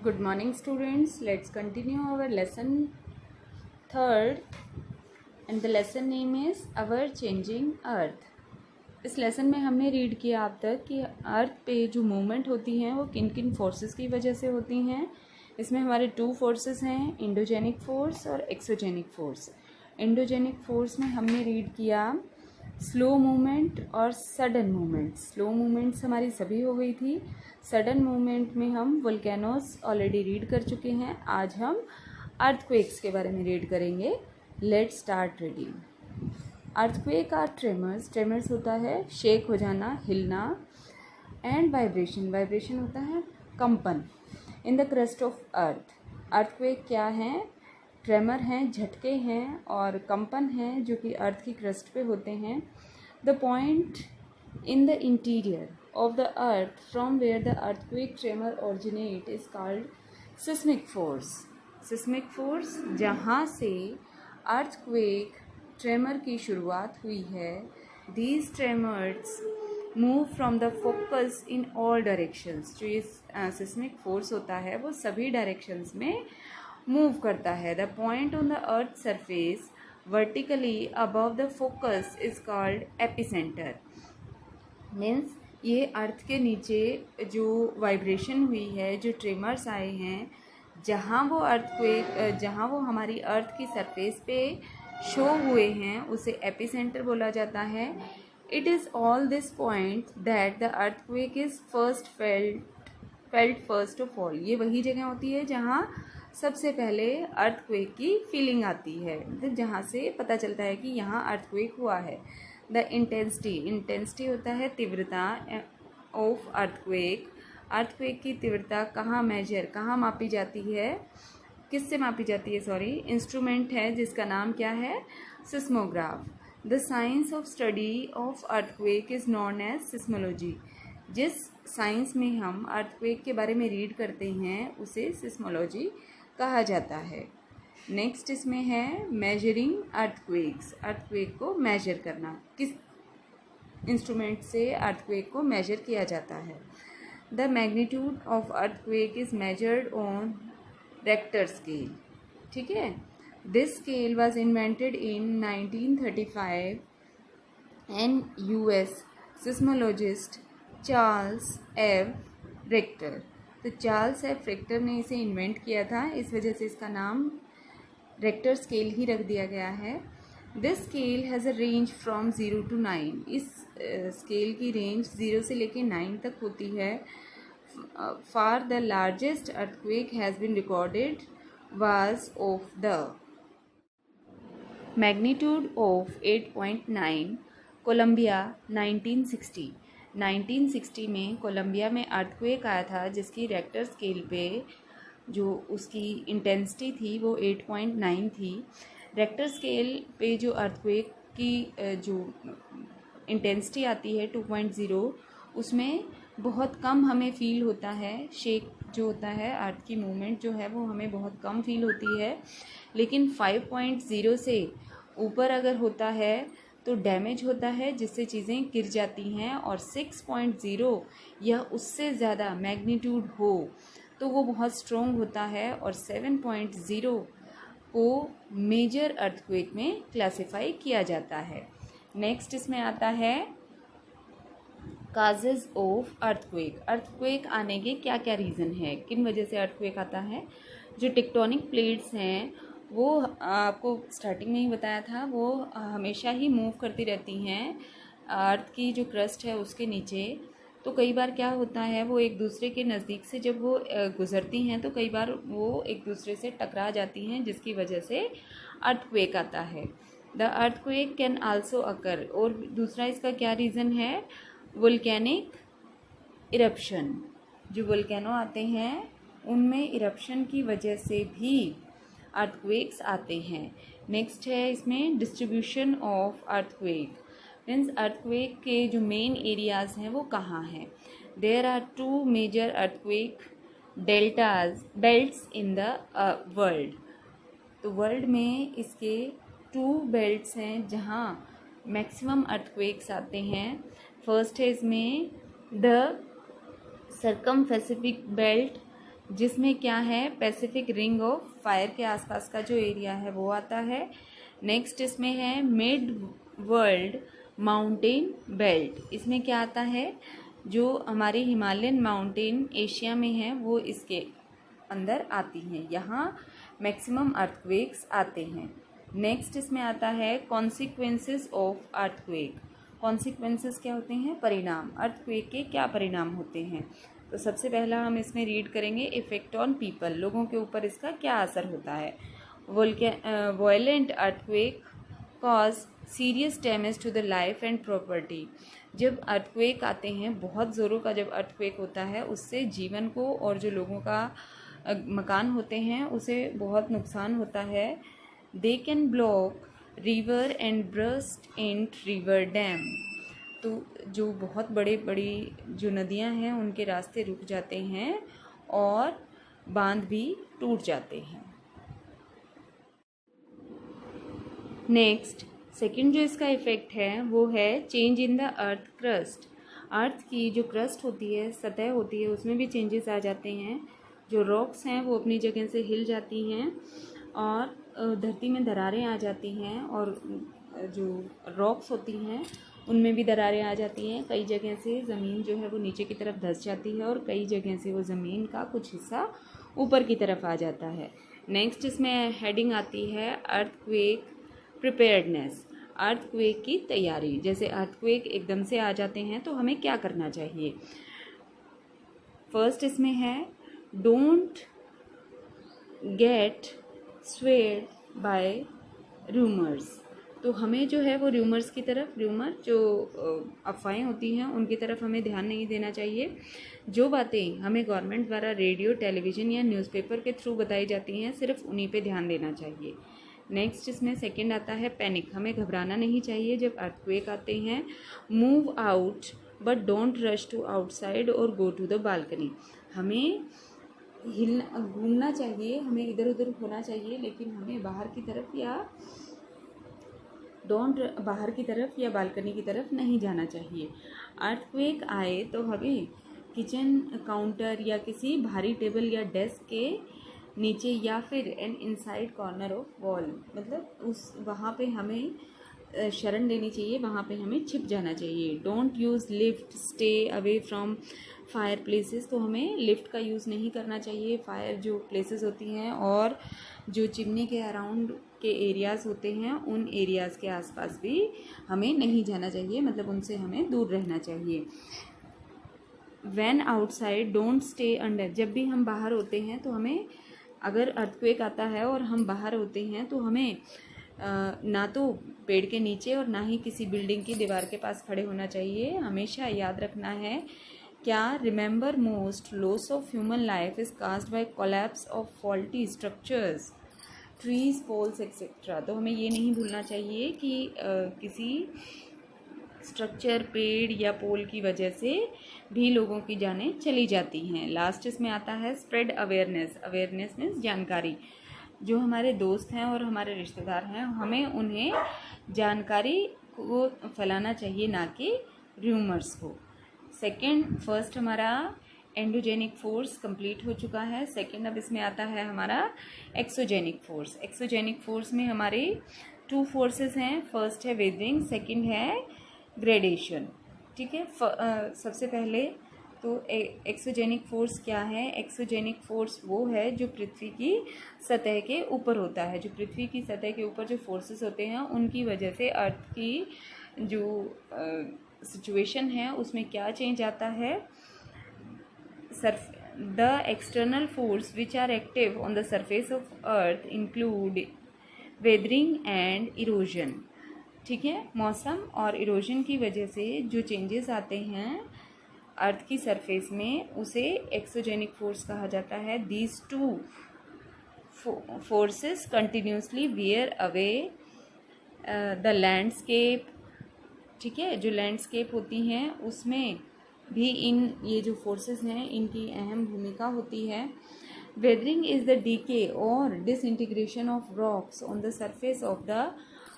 Good morning students. Let's continue our lesson third and the lesson name is Our Changing Earth. इस lesson में हमने read किया अब तक कि अर्थ पे जो मूवमेंट होती हैं वो किन किन फोर्सेस की वजह से होती हैं। इसमें हमारे टू फोर्सेस हैं, इंडोजेनिक फोर्स और एक्सोजेनिक फोर्स। इंडोजेनिक फोर्स में हमने रीड किया स्लो मूवमेंट और सडन मूवमेंट। स्लो मूवमेंट्स हमारी सभी हो गई थी। सडन मूवमेंट में हम वोल्केनोस ऑलरेडी रीड कर चुके हैं। आज हम अर्थक्वेक्स के बारे में रीड करेंगे। Let's start reading. Earthquake or tremors. Tremors होता है शेक हो जाना, हिलना, एंड वाइब्रेशन। वाइब्रेशन होता है कंपन in the crust of earth. Earthquake क्या है? ट्रेमर हैं, झटके हैं और कंपन हैं जो कि अर्थ की क्रस्ट पे होते हैं। The point in the interior of the earth from where the earthquake tremor originate is called seismic force. Seismic force जहाँ से earthquake tremor की शुरुआत हुई है। These tremors move from the focus in all directions. जो ये seismic force होता है वो सभी directions में move करता है। The point on the earth surface vertically above the focus is called epicenter. Means ये अर्थ के नीचे जो वाइब्रेशन हुई है, जो ट्रेमर्स आए हैं, जहाँ वो हमारी अर्थ की सरफेस पे शो हुए हैं उसे एपिसेंटर बोला जाता है। It is all this point that the earthquake is felt first of all. ये वही जगह होती है जहाँ सबसे पहले अर्थक्वेक की फीलिंग आती है, तो जहाँ से पता चलता है कि यहाँ अर्थक्वेक हुआ है। द इंटेंसिटी होता है तीव्रता ऑफ अर्थक्वेक। अर्थक्वेक की तीव्रता कहाँ मापी जाती है, किससे मापी जाती है? इंस्ट्रूमेंट है जिसका नाम क्या है? Seismograph. The science of study of earthquake is known as seismology. जिस साइंस में हम अर्थक्वेक के बारे में रीड करते हैं उसे सिस्मोलॉजी कहा जाता है। नेक्स्ट इसमें है मेजरिंग अर्थक्वेक्स। अर्थक्वेक को मेजर करना, किस इंस्ट्रूमेंट से अर्थक्वेक को मेजर किया जाता है? The magnitude of earthquake is measured on Richter scale. ठीक है, this scale was invented in 1935 and US seismologist Charles F Richter. तो चार्ल्स एफ रिक्टर ने इसे इन्वेंट किया था, इस वजह से इसका नाम रेक्टर स्केल ही रख दिया गया है। This scale has a range from 0 to 9। इस स्केल की रेंज 0 से लेकर 9 तक होती है। For the largest earthquake has been recorded was of the magnitude of 8.9 Colombia 1960। 1960 में कोलंबिया में अर्थक्वेक आया था जिसकी रेक्टर स्केल पे जो उसकी इंटेंसिटी थी वो 8.9 थी। रेक्टर स्केल पे जो अर्थक्वेक की जो इंटेंसिटी आती है 2.0, उसमें बहुत कम हमें फील होता है। शेक जो होता है, अर्थ की मूवमेंट जो है वो हमें बहुत कम फील होती है। लेकिन 5.0 से ऊपर अगर होता है तो डैमेज होता है जिससे चीज़ें गिर जाती हैं, और 6.0 या उससे ज़्यादा मैग्नीट्यूड हो तो वो बहुत स्ट्रॉन्ग होता है, और 7.0 को मेजर अर्थक्वेक में क्लासिफाई किया जाता है। नेक्स्ट इसमें आता है काजेज ऑफ अर्थक्वेक। अर्थक्वेक आने के क्या क्या रीज़न है, किन वजह से अर्थक्वेक आता है? जो टेक्टोनिक प्लेट्स हैं वो आपको स्टार्टिंग में ही बताया था, वो हमेशा ही मूव करती रहती हैं अर्थ की जो क्रस्ट है उसके नीचे। तो कई बार क्या होता है, वो एक दूसरे के नज़दीक से जब वो गुज़रती हैं तो कई बार वो एक दूसरे से टकरा जाती हैं, जिसकी वजह से अर्थक्वेक आता है। द अर्थक्वेक कैन आल्सो अकर। और दूसरा इसका क्या रीज़न है? Volcanic eruption. जो वोल्केनो आते हैं उनमें इरप्शन की वजह से भी अर्थक्वेक्स आते हैं। नेक्स्ट है इसमें distribution of earthquake. Means earthquake के जो मेन एरियाज़ हैं वो कहाँ हैं? There are 2 major earthquake belts in the world. तो वर्ल्ड में इसके 2 बेल्ट्स हैं जहाँ मैक्सिमम अर्थक्वेक्स आते हैं। फर्स्ट है इसमें द सर्कम पैसिफिक बेल्ट जिसमें क्या है, पैसिफिक रिंग ऑफ फायर के आसपास का जो एरिया है वो आता है। नेक्स्ट इसमें है मिड वर्ल्ड माउंटेन बेल्ट। इसमें क्या आता है, जो हमारी हिमालयन माउंटेन एशिया में है वो इसके अंदर आती हैं, यहाँ मैक्सिमम अर्थक्वेक्स आते हैं। नेक्स्ट इसमें आता है कॉन्सिक्वेंसेस ऑफ अर्थक्वेक। कॉन्सिक्वेंसेस क्या होते हैं, परिणाम। अर्थक्वेक के क्या परिणाम होते हैं, तो सबसे पहला हम इसमें रीड करेंगे इफेक्ट ऑन पीपल, लोगों के ऊपर इसका क्या असर होता है। Violent earthquake cause serious damage to the life and property. जब अर्थक्वेक आते हैं, बहुत ज़ोरों का जब अर्थक्वेक होता है, उससे जीवन को और जो लोगों का मकान होते हैं उसे बहुत नुकसान होता है। They can block river and burst in river dam. तो जो बहुत बड़ी जो नदियां हैं उनके रास्ते रुक जाते हैं और बांध भी टूट जाते हैं। नेक्स्ट सेकंड जो इसका इफ़ेक्ट है वो है change in the earth crust. Earth की जो क्रस्ट होती है, सतह होती है, उसमें भी चेंजेस आ जाते हैं। जो रॉक्स हैं वो अपनी जगह से हिल जाती हैं और धरती में दरारें आ जाती हैं, और जो रॉक्स होती हैं उनमें भी दरारें आ जाती हैं। कई जगह से ज़मीन जो है वो नीचे की तरफ धंस जाती है और कई जगह से वो ज़मीन का कुछ हिस्सा ऊपर की तरफ आ जाता है। नेक्स्ट इसमें हेडिंग आती है अर्थक्वेक प्रिपेयर्डनेस। अर्थक्वेक की तैयारी। जैसे अर्थक्वेक एकदम से आ जाते हैं तो हमें क्या करना चाहिए। फर्स्ट इसमें है don't get swayed by rumours. तो हमें जो है वो रूमर्स की तरफ, रूमर जो अफवाहें होती हैं उनकी तरफ हमें ध्यान नहीं देना चाहिए। जो बातें हमें गवर्नमेंट द्वारा रेडियो, टेलीविज़न या न्यूज़पेपर के थ्रू बताई जाती हैं, सिर्फ उन्हीं पे ध्यान देना चाहिए। नेक्स्ट इसमें सेकंड आता है पैनिक। हमें घबराना नहीं चाहिए जब अर्थक्वेक आते हैं। Move out but don't rush to outside और गो टू द बालकनी। हमें घूमना चाहिए, हमें इधर उधर होना चाहिए, लेकिन हमें बाहर की तरफ या बालकनी की तरफ नहीं जाना चाहिए। अर्थक्वेक आए तो हमें किचन काउंटर या किसी भारी टेबल या डेस्क के नीचे या फिर an inside corner of wall, मतलब उस वहाँ पे हमें शरण लेनी चाहिए, वहाँ पे हमें छिप जाना चाहिए। Don't use lift, stay away from fire places. तो हमें लिफ्ट का यूज़ नहीं करना चाहिए। फायर जो प्लेसेस होती हैं और जो चिमनी के अराउंड के एरियाज़ होते हैं उन एरियाज़ के आसपास भी हमें नहीं जाना चाहिए, मतलब उनसे हमें दूर रहना चाहिए। When outside don't stay under. जब भी हम बाहर होते हैं तो हमें, अगर अर्थक्वेक आता है और हम बाहर होते हैं तो हमें ना तो पेड़ के नीचे और ना ही किसी बिल्डिंग की दीवार के पास खड़े होना चाहिए। हमेशा याद रखना है क्या, remember most loss of human life is caused by collapse of faulty structures, trees, poles etcetera. तो हमें ये नहीं भूलना चाहिए कि किसी स्ट्रक्चर, पेड़ या पोल की वजह से भी लोगों की जानें चली जाती हैं। लास्ट इसमें आता है स्प्रेड अवेयरनेस। अवेयरनेस मीन्स जानकारी। जो हमारे दोस्त हैं और हमारे रिश्तेदार हैं, हमें उन्हें जानकारी को फैलाना चाहिए, ना कि र्यूमर्स को। फर्स्ट हमारा एंडोजेनिक फोर्स कंप्लीट हो चुका है। सेकंड अब इसमें आता है हमारा एक्सोजेनिक फोर्स। एक्सोजेनिक फोर्स में हमारे 2 फोर्सेस हैं। फर्स्ट है वेदरिंग, सेकंड है ग्रेडेशन। ठीक है, सबसे पहले तो एक्सोजेनिक फोर्स क्या है। एक्सोजेनिक फोर्स वो है जो पृथ्वी की सतह के ऊपर होता है। जो पृथ्वी की सतह के ऊपर जो फोर्सेस होते हैं उनकी वजह से अर्थ की जो सिचुएशन है उसमें क्या चेंज आता है। The external force which are active on the surface of earth include weathering and erosion. ठीक है, मौसम और इरोजन की वजह से जो चेंजेस आते हैं अर्थ की सरफेस में उसे एक्सोजेनिक फोर्स कहा जाता है। These 2 forces continuously wear away the landscape. ठीक है, जो लैंडस्केप होती हैं उसमें भी ये जो फोर्सेस हैं इनकी अहम भूमिका होती है। वेदरिंग इज़ द डीके और disintegration of rocks on the surface of the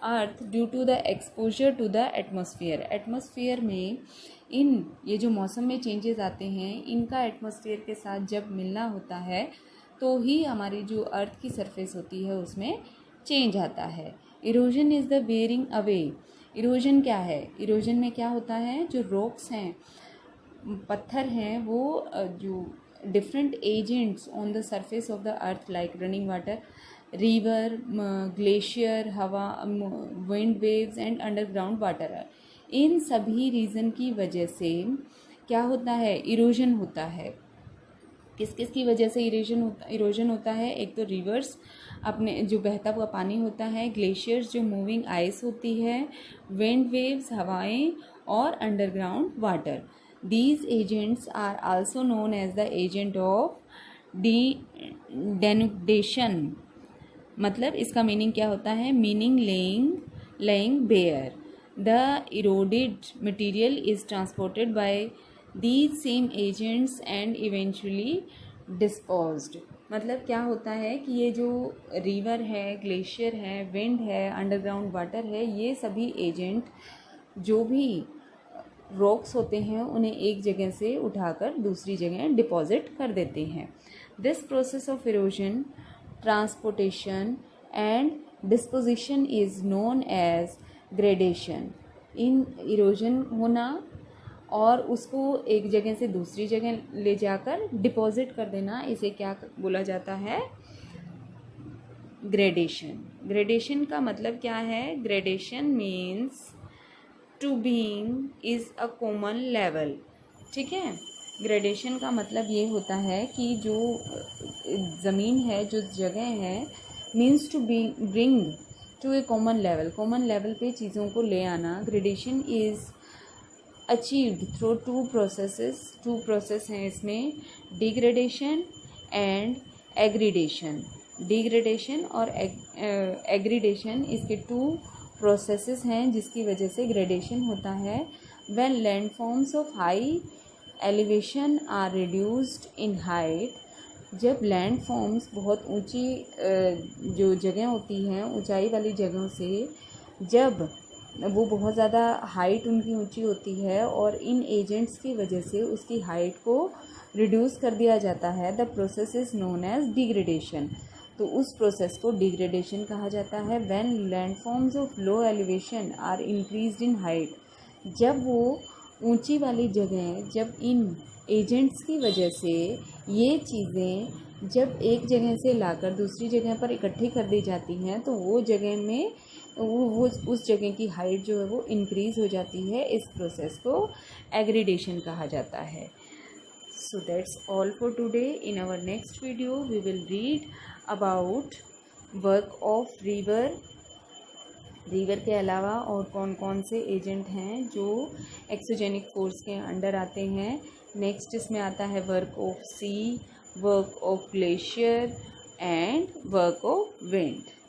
earth due to the exposure to the atmosphere. Atmosphere में ये जो मौसम में चेंजेस आते हैं, इनका एटमॉस्फेयर के साथ जब मिलना होता है तो ही हमारी जो अर्थ की सरफेस होती है उसमें चेंज आता है। Erosion is the wearing away. Erosion क्या है? इरोजन में क्या होता है, जो रॉक्स हैं, पत्थर हैं, वो जो different agents on the surface of the earth like running water, river, glacier, हवा, wind waves and underground water, इन सभी रीज़न की वजह से क्या होता है, इरोजन होता है। किस किस की वजह से इरोजन होता है? एक तो रिवर्स, अपने जो बहता हुआ पानी होता है, ग्लेशियर्स जो मूविंग आइस होती है, विंड वेव्स हवाएं, और underground water. These agents are also known as the agent of denudation. मतलब इसका मीनिंग क्या होता है? Meaning laying bare. The eroded material is transported by these same agents and eventually disposed। मतलब क्या होता है कि ये जो रिवर है, ग्लेशियर है, विंड है, अंडरग्राउंड वाटर है, ये सभी एजेंट जो भी रॉक्स होते हैं उन्हें एक जगह से उठाकर दूसरी जगह डिपॉजिट कर देते हैं। This process of erosion, transportation and disposition is known as gradation. इन इरोजन होना और उसको एक जगह से दूसरी जगह ले जाकर डिपॉजिट कर देना, इसे क्या बोला जाता है? ग्रेडेशन। ग्रेडेशन का मतलब क्या है? Gradation means to being is a common level. ठीक है, ग्रेडेशन का मतलब ये होता है कि जो ज़मीन है, जो जगह है, means to bring to a common level. Common level पे चीज़ों को ले आना। Gradation is achieved through two process हैं इसमें, डिग्रेडेशन एंड एग्रीडेशन। डिग्रेडेशन और एग्रीडेशन, इसके टू प्रोसेसेस हैं जिसकी वजह से ग्रेडेशन होता है। When landforms of high elevation are reduced in height, जब लैंडफॉर्म्स बहुत ऊंची जो जगह होती हैं, ऊंचाई वाली जगहों से जब वो बहुत ज़्यादा हाइट उनकी ऊंची होती है और इन एजेंट्स की वजह से उसकी हाइट को रिड्यूस कर दिया जाता है, the process is known as degradation. तो उस प्रोसेस को डिग्रेडेशन कहा जाता है। When landforms of low elevation are increased in height, जब वो ऊंची वाली जगह, जब इन एजेंट्स की वजह से ये चीज़ें जब एक जगह से लाकर दूसरी जगह पर इकट्ठी कर दी जाती हैं, तो वो जगह में वो उस जगह की हाइट जो है वो इंक्रीज़ हो जाती है। इस प्रोसेस को एग्रीडेशन कहा जाता है। So that's all for today. In our next video we will read about work of river. River के अलावा और कौन कौन से एजेंट हैं जो एक्सोजेनिक फोर्स के अंडर आते हैं। नेक्स्ट इसमें आता है work of sea, work of glacier and work of wind.